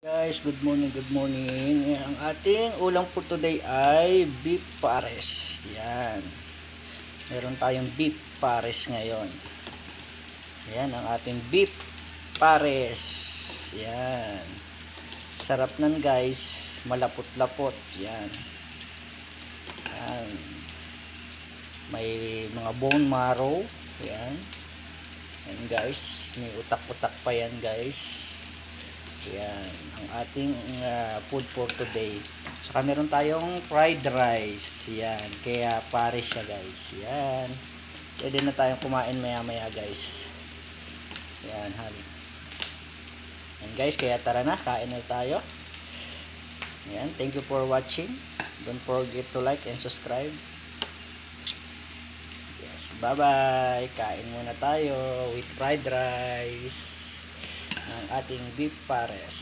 Guys, good morning, good morning. Ang ating ulam for today ay beef pares. Yan. Meron tayong beef pares ngayon. Yan ang ating beef pares. Yan. Sarap nan guys. Malapot-lapot. Yan. Yan. May mga bone marrow. Yan. Yan guys. May utak-utak pa yan guys. Yan, ang ating food for today. Saka meron tayong fried rice. Yan, kaya pare siya guys. Yan. Pwede na tayong kumain maya-maya guys. Yan, hali. Yan guys, kaya tara na, kain na tayo. Yan, thank you for watching. Don't forget to like and subscribe. Yes, bye-bye. Kain muna tayo with fried rice ng ating beef pares.